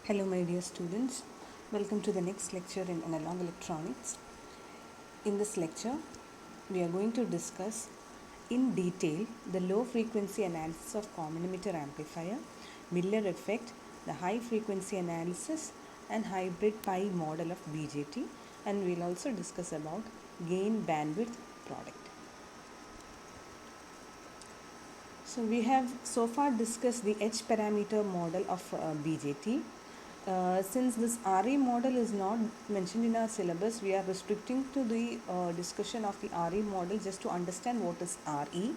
Hello, my dear students. Welcome to the next lecture in analog electronics. In this lecture, we are going to discuss in detail the low frequency analysis of common emitter amplifier, Miller effect, the high frequency analysis, and hybrid pi model of BJT, and we'll also discuss about gain bandwidth product. So we have so far discussed the H parameter model of BJT. Since this RE model is not mentioned in our syllabus, we are restricting to the discussion of the RE model just to understand what is RE,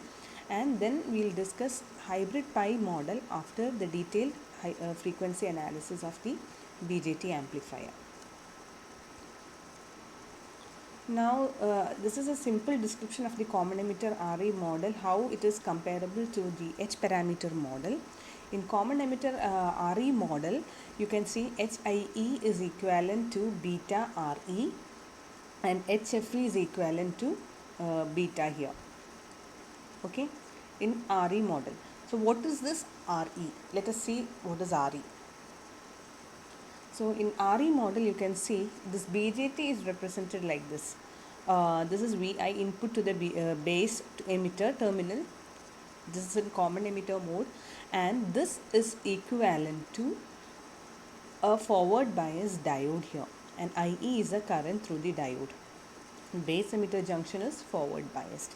and then we'll discuss hybrid pi model after the detailed frequency analysis of the BJT amplifier. Now, this is a simple description of the common emitter RE model, how it is comparable to the H parameter model. In common emitter RE model, you can see HIE is equivalent to beta RE and HFE is equivalent to beta here. Okay, in RE model. So, what is this RE? Let us see what is RE. So in RE model, you can see this BJT is represented like this. This is VI input to the base emitter terminal. This is in common emitter mode, and this is equivalent to a forward bias diode here, and IE is a current through the diode. Base emitter junction is forward biased.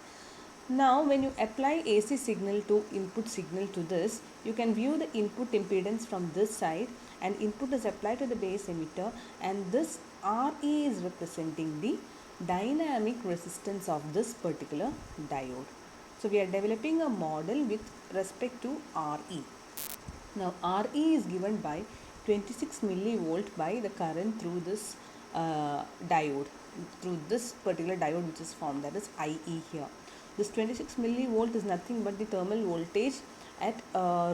Now when you apply AC signal to input signal to this, you can view the input impedance from this side, and input is applied to the base emitter, and this RE is representing the dynamic resistance of this particular diode. So we are developing a model with respect to RE. Now RE is given by 26 millivolt by the current through this diode, through this particular diode which is formed, that is IE here. This 26 millivolt is nothing but the thermal voltage at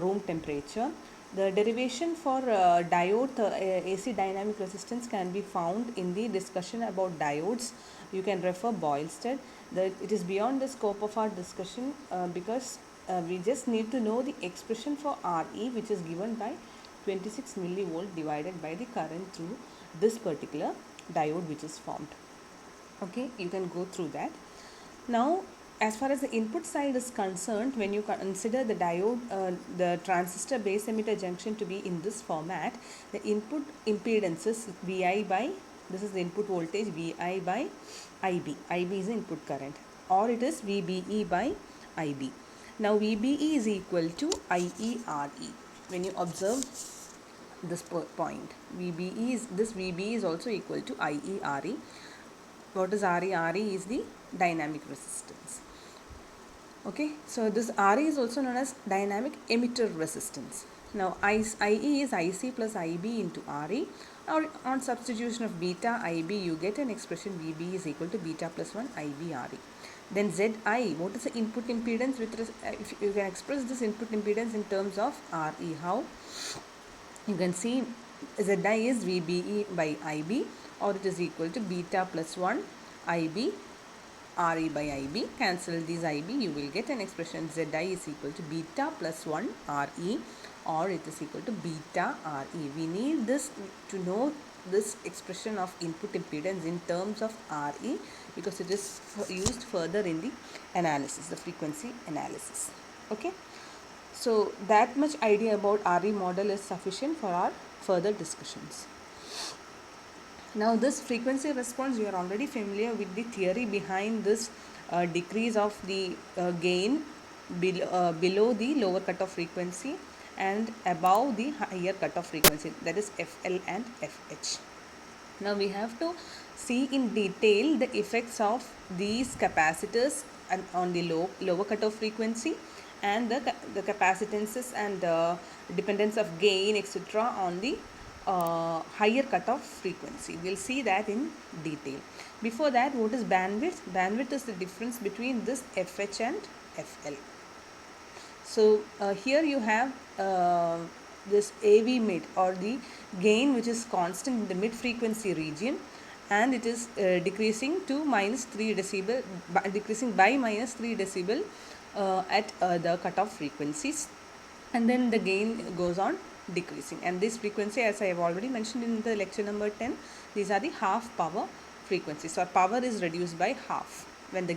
room temperature. The derivation for diode AC dynamic resistance can be found in the discussion about diodes. You can refer Boylsted. It is beyond the scope of our discussion because we just need to know the expression for RE, which is given by 26 millivolt divided by the current through this particular diode which is formed. Okay, you can go through that. Now, as far as the input side is concerned, when you consider the diode, the transistor base emitter junction to be in this format, the input impedance is VI by, this is the input voltage, VI by IB. IB is the input current, or it is VBE by IB. Now VBE is equal to IERE. When you observe this point, VBE is also equal to IERE. What is RE? RE is the dynamic resistance. Okay, so this RE is also known as dynamic emitter resistance. Now IE is IC plus IB into RE, or on substitution of beta IB you get an expression VB is equal to beta plus 1 IB RE. Then ZI, what is the input impedance? If you can express this input impedance in terms of RE, how? You can see ZI is VBE by IB, or it is equal to beta plus 1 IB RE by IB. Cancel these IB, you will get an expression ZI is equal to beta plus 1 RE, or it is equal to beta RE. We need this to know this expression of input impedance in terms of RE, because it is used further in the analysis, the frequency analysis. Okay, so that much idea about RE model is sufficient for our further discussions. Now this frequency response, you are already familiar with the theory behind this decrease of the gain below the lower cutoff frequency and above the higher cutoff frequency, that is FL and FH. Now we have to see in detail the effects of these capacitors on the lower cutoff frequency, and the capacitances and dependence of gain etc. on the higher cutoff frequency. We'll see that in detail. Before that, what is bandwidth? Bandwidth is the difference between this FH and FL. So here you have this AV mid, or the gain, which is constant in the mid frequency region, and it is decreasing to minus 3 decibel, decreasing by minus 3 decibel at the cutoff frequencies, and then the gain goes on decreasing. And this frequency, as I have already mentioned in the lecture number 10, these are the half power frequencies. So our power is reduced by half when the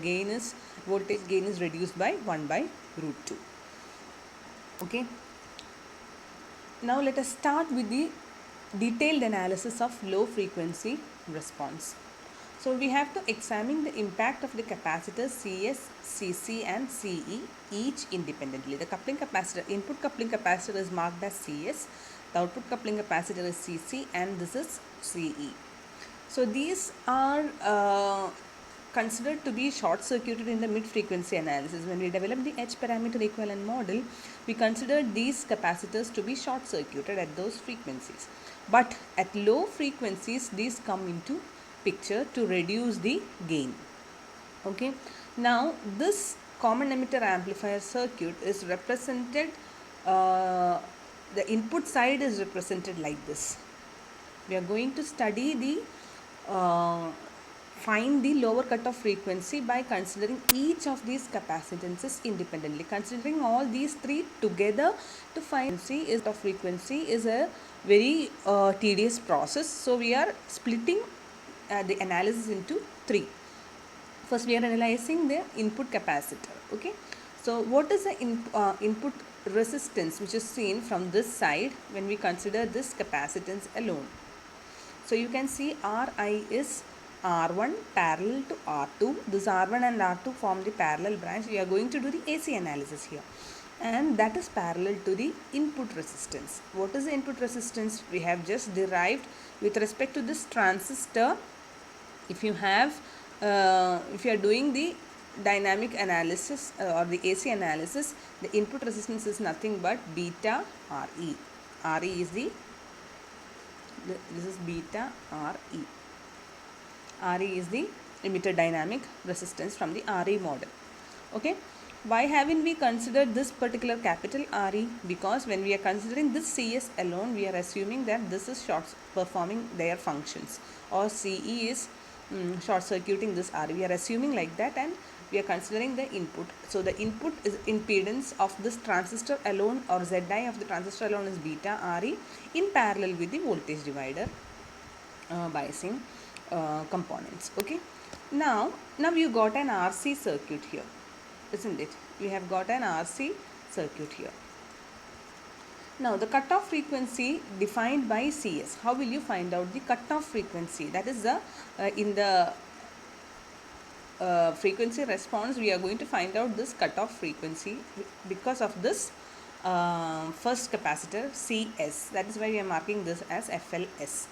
voltage gain is reduced by 1 by root 2. Okay. Now let us start with the detailed analysis of low frequency response. So we have to examine the impact of the capacitors CS, CC and CE each independently. The coupling capacitor, input coupling capacitor is marked as CS, the output coupling capacitor is CC and this is CE. So these are considered to be short circuited in the mid frequency analysis. When we developed the H parameter equivalent model, we considered these capacitors to be short circuited at those frequencies. But at low frequencies, these come into picture to reduce the gain. Okay. Now this common emitter amplifier circuit is represented, the input side is represented like this. We are going to study the find the lower cutoff frequency by considering each of these capacitances independently. Considering all these three together to find frequency is a very tedious process. So we are splitting the analysis into three. First we are analyzing the input capacitor. Okay. So what is the input resistance which is seen from this side when we consider this capacitance alone? So you can see Ri is R1 parallel to R2. This R1 and R2 form the parallel branch. We are going to do the AC analysis here. And that is parallel to the input resistance. What is the input resistance? We have just derived with respect to this transistor. If you are doing the dynamic analysis or the AC analysis, the input resistance is nothing but beta Re. Re is this is beta Re. Re is the emitter dynamic resistance from the Re model. Okay. Why haven't we considered this particular capital Re? Because when we are considering this CS alone, we are assuming that this is short performing their functions, or CE is short circuiting this Re. We are assuming like that, and we are considering the input. So the input is impedance of this transistor alone, or Zi of the transistor alone is beta Re in parallel with the voltage divider biasing components. Okay. Now you got an RC circuit here, isn't it? We have got an RC circuit here. Now the cutoff frequency defined by CS. How will you find out the cutoff frequency? That is the in the frequency response, we are going to find out this cutoff frequency because of this first capacitor CS. That is why we are marking this as FLS.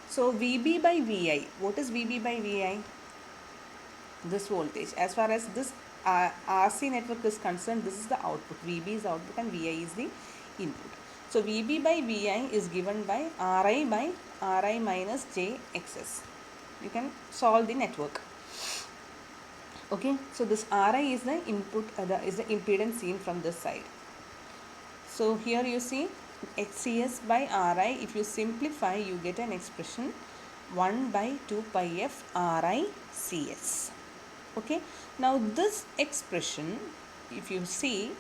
So VB by VI. What is VB by VI? This voltage. As far as this RC network is concerned, this is the output. VB is output and VI is the input. So VB by VI is given by Ri by Ri minus JXS. You can solve the network. Okay. So this Ri is the input, is the impedance seen from this side. So here you see XCS by Ri. If you simplify, you get an expression 1 by 2 pi f Ri CS. Okay. Now this expression, if you see,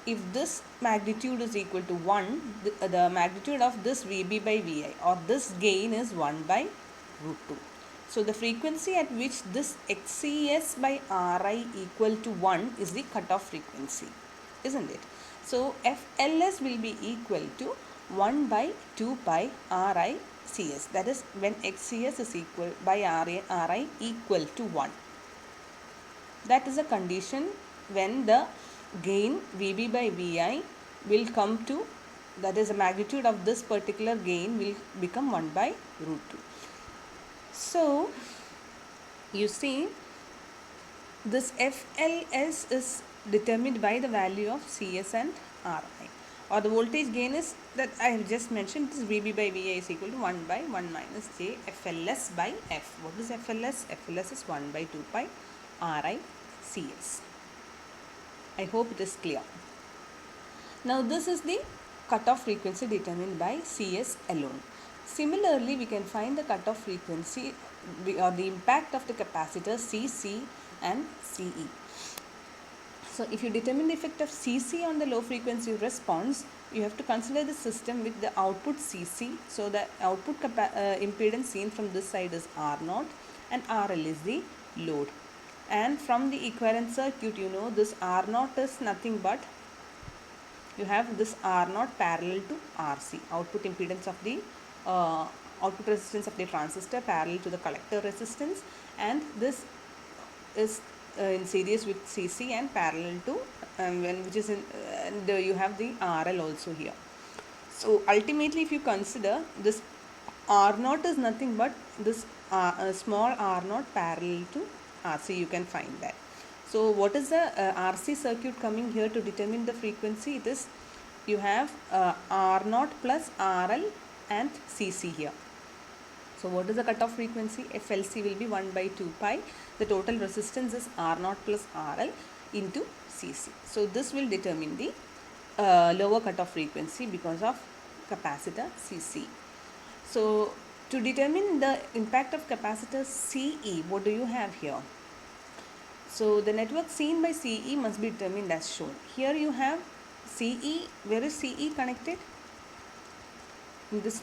if this magnitude is equal to 1, the magnitude of this VB by VI, or this gain, is 1 by root 2. So the frequency at which this XCS by Ri equal to 1 is the cutoff frequency, isn't it? So FLS will be equal to 1 by 2 pi Ri CS. That is when XCS is equal by Ri equal to 1. That is a condition when the gain VB by VI will come to, that is the magnitude of this particular gain will become 1 by root 2. So you see this FLS is determined by the value of CS and Ri, or the voltage gain is that I have just mentioned. This VB by VI is equal to 1 by 1 minus J FLS by F. What is FLS? FLS is 1 by 2 pi Ri CS. I hope it is clear. Now this is the cutoff frequency determined by CS alone. Similarly, we can find the cutoff frequency or the impact of the capacitors CC and CE. So if you determine the effect of CC on the low frequency response, you have to consider the system with the output CC. So the output impedance seen from this side is R0 and RL is the load. And from the equivalent circuit, you know this R0 is nothing but you have this R0 parallel to RC, output impedance of the output resistance of the transistor parallel to the collector resistance, and this is in series with CC and parallel to which is in and you have the RL also here. So ultimately, if you consider this R0 is nothing but this small R0 parallel to RC, you can find that. So what is the RC circuit coming here to determine the frequency? It is you have R0 plus RL and CC here. So what is the cutoff frequency? FLC will be 1 by 2 pi. The total resistance is R0 plus RL into CC. So this will determine the lower cutoff frequency because of capacitor CC. So to determine the impact of capacitor CE, what do you have here? So the network seen by CE must be determined as shown. Here you have CE. Where is CE connected? In this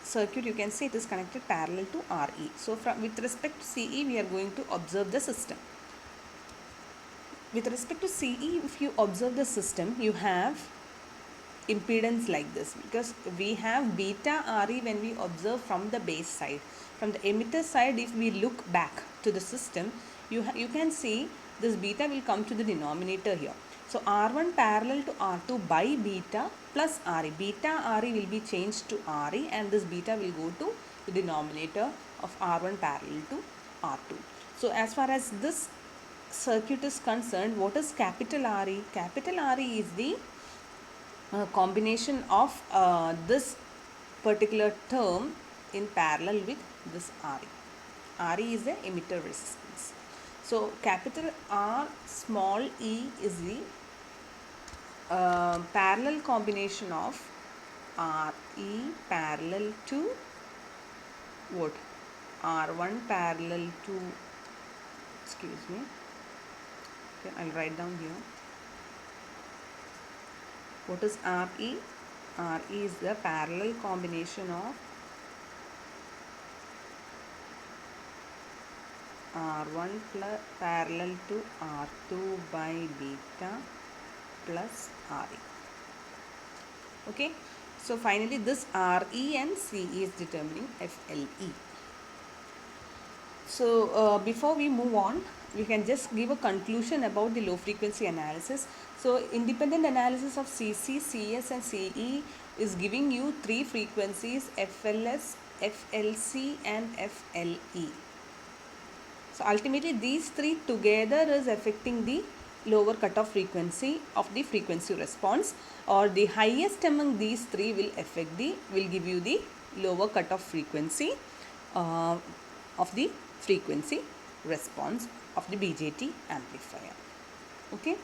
circuit you can see it is connected parallel to RE. So with respect to CE, we are going to observe the system. With respect to CE, if you observe the system, you have impedance like this, because we have beta RE when we observe from the base side. From the emitter side, if we look back to the system, you can see this beta will come to the denominator here. So R1 parallel to R2 by beta plus RE. Beta RE will be changed to RE, and this beta will go to the denominator of R1 parallel to R2. So as far as this circuit is concerned, what is capital RE? Capital RE is the combination of this particular term in parallel with this RE. RE is the emitter resistance. So capital R small e is the parallel combination of RE parallel to what? R1 parallel to, excuse me, okay, I'll write down here. What is RE? RE is the parallel combination of R1 plus parallel to R2 by beta plus RE. Okay, so finally this RE and CE is determining FLE. So before we move on, we can just give a conclusion about the low frequency analysis. So independent analysis of CC, CS and CE is giving you three frequencies: FLS, FLC and FLE. So ultimately these three together is affecting the lower cutoff frequency of the frequency response, or the highest among these three will give you the lower cutoff frequency of the frequency response of the BJT amplifier. Okay.